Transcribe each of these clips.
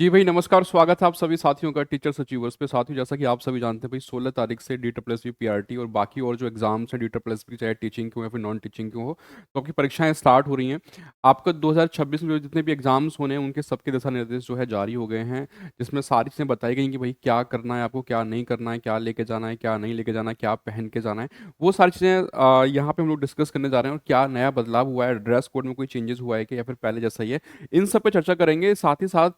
जी भाई नमस्कार, स्वागत है आप सभी साथियों का टीचर्स अचीवर्स पे। साथियों, जैसा कि आप सभी जानते हैं भाई, 16 तारीख से DSSB PRT और बाकी और जो एग्जाम्स हैं DSSB, चाहे टीचिंग के हो या फिर नॉन टीचिंग के हो, तो आपकी परीक्षाएं स्टार्ट हो रही हैं। आपका 2026 में जो जितने भी एग्जाम्स होने हैं उनके सबके दिशा निर्देश जो है जारी हो गए हैं, जिसमें सारी चीज़ें बताई गई कि भाई क्या करना है आपको, क्या नहीं करना है, क्या लेके जाना है, क्या नहीं लेके जाना है, क्या पहन के जाना है। वो सारी चीज़ें यहाँ पे हम लोग डिस्कस करने जा रहे हैं। और क्या नया बदलाव हुआ है, ड्रेस कोड में कोई चेंजेस हुआ है कि या फिर पहले जैसा ही है, इन सब पे चर्चा करेंगे। साथ ही साथ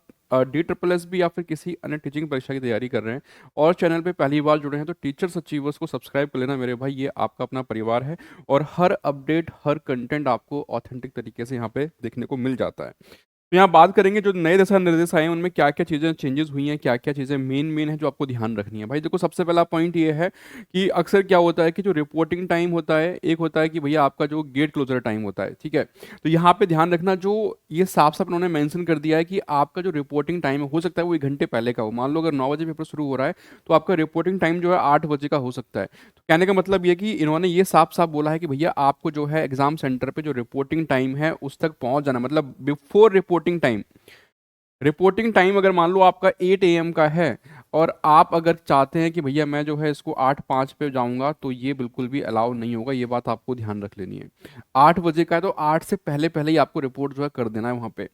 DSSB या फिर किसी अन्य टीचिंग परीक्षा की तैयारी कर रहे हैं और चैनल पे पहली बार जुड़े हैं, तो टीचर्स अचीवर्स को सब्सक्राइब कर लेना मेरे भाई, ये आपका अपना परिवार है। और हर अपडेट, हर कंटेंट आपको ऑथेंटिक तरीके से यहाँ पे देखने को मिल जाता है। तो यहाँ बात करेंगे जो नए दिशा निर्देश आए हैं उनमें क्या क्या चीज़ें चेंजेस हुई हैं, क्या क्या चीज़ें मेन है जो आपको ध्यान रखनी है। भाई देखो, सबसे पहला पॉइंट ये है कि अक्सर क्या होता है कि जो रिपोर्टिंग टाइम होता है, एक होता है कि भैया आपका जो गेट क्लोजर टाइम होता है, ठीक है। तो यहाँ पे ध्यान रखना, जो ये साफ साफ उन्होंने मेंशन कर दिया है कि आपका जो रिपोर्टिंग टाइम हो सकता है वो 1 घंटे पहले का हो। मान लो अगर 9 बजे पेपर शुरू हो रहा है तो आपका रिपोर्टिंग टाइम जो है 8 बजे का हो सकता है। तो कहने का मतलब ये कि इन्होंने ये साफ साफ बोला है कि भैया आपको जो है एग्जाम सेंटर पे जो रिपोर्टिंग टाइम है उस तक पहुंच जाना, मतलब before reporting time. Reporting time अगर मान लो आपका 8 AM का है और आप अगर चाहते हैं कि भैया मैं जो है इसको 8:05 पे जाऊंगा, तो ये बिल्कुल भी अलाउ नहीं होगा। ये बात आपको ध्यान रख लेनी है। 8 बजे का है तो 8 से पहले पहले ही आपको रिपोर्ट जो है कर देना है वहाँ पे।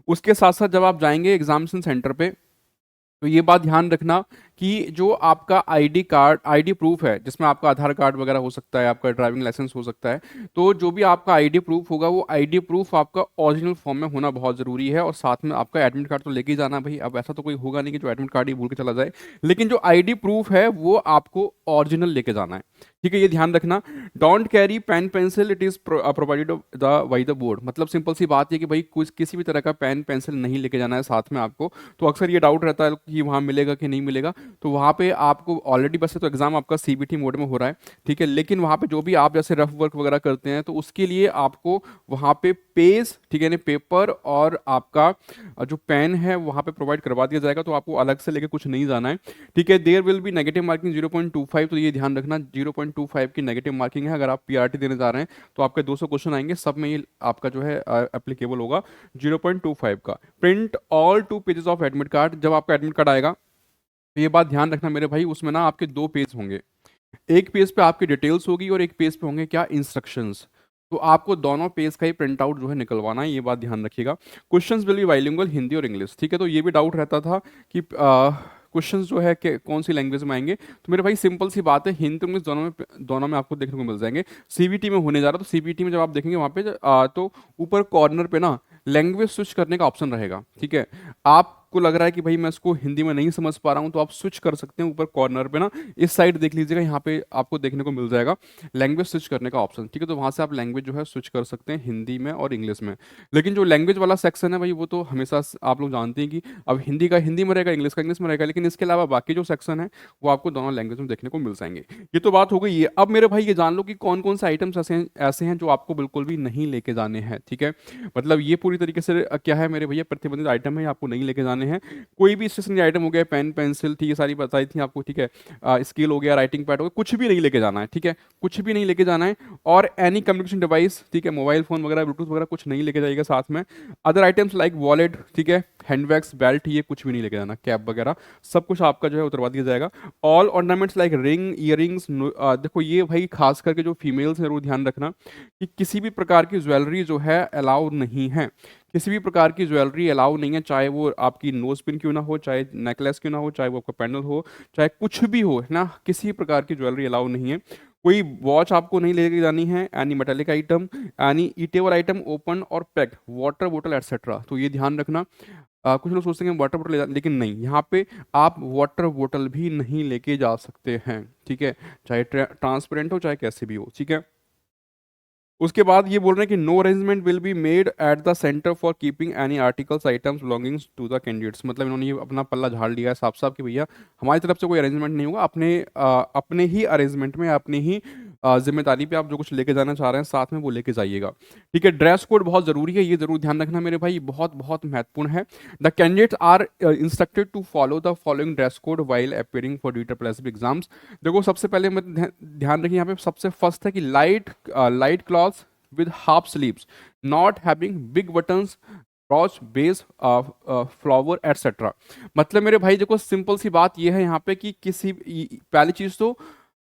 उसके साथ साथ जब आप जाएंगे एग्जामिनेशन सेंटर पे, तो ये बात ध्यान रखना कि जो आपका आईडी कार्ड, आईडी प्रूफ है, जिसमें आपका आधार कार्ड वगैरह हो सकता है, आपका ड्राइविंग लाइसेंस हो सकता है, तो जो भी आपका आईडी प्रूफ होगा वो आईडी प्रूफ आपका ओरिजिनल फॉर्म में होना बहुत ज़रूरी है। और साथ में आपका एडमिट कार्ड तो लेके ही जाना भाई। अब ऐसा तो कोई होगा नहीं कि जो एडमिट कार्ड ही भूल के चला जाए, लेकिन जो आईडी प्रूफ है वो आपको ओरिजिनल लेके जाना है, ठीक है। ये ध्यान रखना। Don't carry pen pencil, it is provided the by the board. मतलब सिंपल सी बात है कि भाई कुछ किसी भी तरह का पेन पेंसिल नहीं लेके जाना है साथ में आपको। तो अक्सर ये डाउट रहता है कि वहाँ मिलेगा कि नहीं मिलेगा। तो वहाँ पे आपको ऑलरेडी, बस तो एग्जाम आपका CBT मोड में हो रहा है, ठीक है, लेकिन वहाँ पे जो भी आप जैसे रफ वर्क वगैरह करते हैं तो उसके लिए आपको वहाँ पे पेज, ठीक है, पेपर और आपका जो पेन है वहाँ पे प्रोवाइड करवा दिया जाएगा। तो आपको अलग से लेके कुछ नहीं जाना है, ठीक है। There will be negative marking 0.25, तो ये ध्यान रखना 0.25 की नेगेटिव मार्किंग है। अगर आप PRT देने जा रहे हैं तो आपके 200 क्वेश्चन आएंगे, सब में ये आपका जो है एप्लीकेबल होगा 0.25 का। Print all 2 pages of admit card. जब आपका एडमिट कार्ड आएगा तो ये बात ध्यान रखना मेरे भाई, उसमें ना आपके 2 पेज होंगे। एक पेज पे आपकी डिटेल्स होगी और एक पेज पे होंगे क्या, इंस्ट्रक्शंस। तो आपको दोनों पेज का ही प्रिंट आउट जो है निकलवाना है, ये बात ध्यान रखिएगा। Questions will be bilingual, Hindi और इंग्लिश, ठीक है। तो ये भी डाउट रहता था कि क्वेश्चंस जो है कि कौन सी लैंग्वेज में आएंगे। तो मेरे भाई सिंपल सी बात है, हिंदी और इंग्लिश दोनों में आपको देखने को मिल जाएंगे। CBT में होने जा रहा है, तो CBT में जब आप देखेंगे वहाँ पे तो ऊपर कॉर्नर पे ना लैंग्वेज स्विच करने का ऑप्शन रहेगा, ठीक है। आपको लग रहा है कि भाई मैं इसको हिंदी में नहीं समझ पा रहा हूँ, तो आप स्विच कर सकते हैं ऊपर कॉर्नर पे ना, इस साइड देख लीजिएगा, यहाँ पे आपको देखने को मिल जाएगा लैंग्वेज स्विच करने का ऑप्शन, ठीक है। तो वहाँ से आप लैंग्वेज जो है स्विच कर सकते हैं हिंदी में और इंग्लिश में। लेकिन जो लैंग्वेज वाला सेक्शन है भाई, वो तो हमेशा आप लोग जानते हैं कि अब हिंदी का हिंदी में रहेगा, इंग्लिश का इंग्लिश में रहेगा, लेकिन इसके अलावा बाकी जो सेक्शन है वो आपको दोनों लैंग्वेज में देखने को मिल जाएंगे। ये तो बात हो गई है। अब मेरे भाई ये जान लो कि कौन कौन से आइटम्स ऐसे हैं जो आपको बिल्कुल भी नहीं लेके जाने हैं, ठीक है। मतलब ये पूरी तरीके से क्या है मेरे भैया, प्रतिबंधित आइटम है, आपको नहीं लेके जाने हैं। कोई भी स्टेशनरी आइटम हो गया, पेन पेंसिल थी, ये सारी बताई थी आपको, ठीक है। स्केल हो गया, राइटिंग पैड हो गया, कुछ भी नहीं लेके जाना है, ठीक है। कुछ भी नहीं लेके जाना है। और एनी कम्युनिकेशन डिवाइस, ठीक है, मोबाइल फोन वगैरह, ब्लूटूथ वगैरह कुछ नहीं लेके जाइएगा साथ में। अदर आइटम्स लाइक वॉलेट, ठीक है, हैंडबैग्स, बेल्ट, ये कुछ भी नहीं लेके जाना, कैप वगैरह सब कुछ आपका जो है उतरवा दिया जाएगा। All ornaments like ring, earrings, देखो ये भाई खास करके जो फीमेल्स हैं जरूर ध्यान रखना कि किसी भी प्रकार की ज्वेलरी जो है अलाउ नहीं है। किसी भी प्रकार की ज्वेलरी अलाउ नहीं है, चाहे वो आपकी नोज पिन क्यों ना हो, चाहे नेकलेस क्यों ना हो, चाहे वो आपका पैंडल हो, चाहे कुछ भी हो, है ना, किसी प्रकार की ज्वेलरी अलाउ नहीं है। कोई वॉच आपको नहीं लेके जानी है, any metallic item, any eatable item open और पैक्ड, वाटर बोतल एक्सेट्रा। तो ये ध्यान रखना। कुछ लोग सोचते हैं वाटर बोतल लेकिन नहीं, यहाँ पे आप वाटर बोतल भी नहीं लेके जा सकते हैं, ठीक है, चाहे ट्रांसपेरेंट हो चाहे कैसे भी हो, ठीक है। उसके बाद ये बोल रहे हैं कि no arrangement will be made at the centre for keeping any articles items belongings to the candidates. मतलब इन्होंने ये अपना पल्ला झाड़ लिया है साफ साफ कि भैया हमारी तरफ से कोई अरेंजमेंट नहीं होगा, अपने ही अरेंजमेंट में, अपनी ही जिम्मेदारी पे आप जो कुछ लेके जाना चाह रहे हैं साथ में वो लेके जाइएगा, ठीक है। ड्रेस कोड बहुत जरूरी है, ये जरूर ध्यान रखना मेरे भाई, बहुत बहुत महत्वपूर्ण है। The candidates are instructed to follow the following dress code while appearing for DSSB exams. देखो सबसे पहले मैं ध्यान रखिए, यहाँ पे सबसे फर्स्ट है कि light cloth with half sleeves, not having big buttons, brooch base flower etcetera. मतलब मेरे भाई देखो सिंपल सी बात ये है यहाँ पे कि पहली चीज तो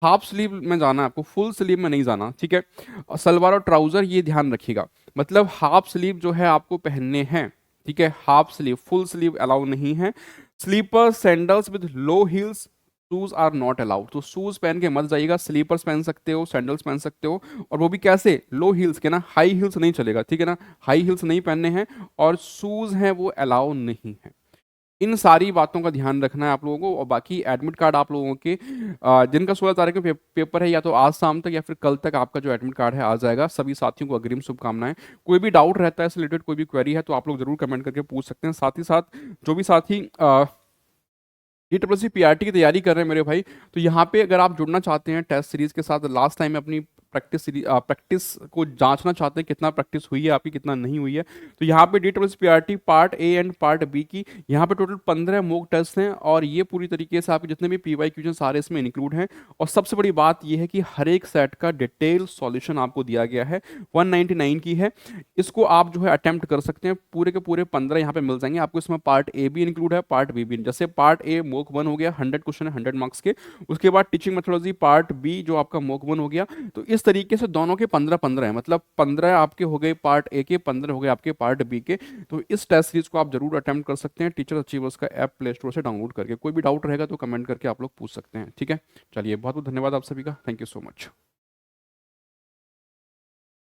हाफ स्लीव में जाना है आपको, फुल स्लीव में नहीं जाना, ठीक है। और सलवार और ट्राउजर ये ध्यान रखिएगा, मतलब हाफ स्लीव जो है आपको पहनने हैं, ठीक है। Half sleeve, full sleeve allow नहीं है। Slipper sandals with low heels shoes are not allowed. तो शूज पहन के मत जाइएगा, स्लीपर्स पहन सकते हो, सैंडल्स पहन सकते हो, और वो भी कैसे, लो हील्स के ना, हाई हील्स नहीं चलेगा, ठीक है ना। हाई हील्स नहीं पहनने हैं, और शूज हैं वो अलाउ नहीं है। इन सारी बातों का ध्यान रखना है आप लोगों को। और बाकी एडमिट कार्ड आप लोगों के जिनका 16 तारीख में पेपर है, या तो आज शाम तक या फिर कल तक आपका जो एडमिट कार्ड है आ जाएगा। सभी साथियों को अग्रिम शुभकामनाएं। कोई भी डाउट रहता है इससे रिलेटेड, कोई भी क्वेरी है, तो आप लोग जरूर कमेंट करके पूछ सकते हैं। साथ ही साथ जो भी साथी DSSC PRT की तैयारी कर रहे हैं मेरे भाई, तो यहाँ पे अगर आप जुड़ना चाहते हैं टेस्ट सीरीज के साथ, लास्ट टाइम में अपनी प्रैक्टिस को जांचना चाहते हैं, कितना प्रैक्टिस हुई है आपकी, कितना नहीं हुई है, तो यहाँ पे DSSC PRT part A and part B की यहाँ पे टोटल 15 मॉक टेस्ट हैं, और ये पूरी तरीके से आपके जितने भी PY क्वेश्चन सारे इसमें इंक्लूड हैं। और सबसे बड़ी बात ये है कि हर एक सेट का डिटेल सॉल्यूशन आपको दिया गया है, 199 की है। इसको आप जो है अटेम्प्ट कर सकते हैं, पूरे के पूरे 15 यहाँ पे मिल जाएंगे आपको। इसमें पार्ट ए भी इंक्लूड है, पार्ट बी भी। जैसे पार्ट ए मोक 1 हो गया, 100 क्वेश्चन है 100 मार्क्स के। उसके बाद टीचिंग मेथोडोलॉजी पार्ट बी जो आपका मोक 1 हो गया। तो इस तरीके से दोनों के 15-15 है, मतलब 15 आपके हो गए पार्ट ए के, 15 हो गए आपके पार्ट बी के। तो इस टेस्ट सीरीज को आप जरूर अटेम्प्ट कर सकते हैं, टीचर अचीवर्स का ऐप प्ले स्टोर से डाउनलोड करके। कोई भी डाउट रहेगा तो कमेंट करके आप लोग पूछ सकते हैं, ठीक है। चलिए, बहुत बहुत धन्यवाद आप सभी का, थैंक यू सो मच।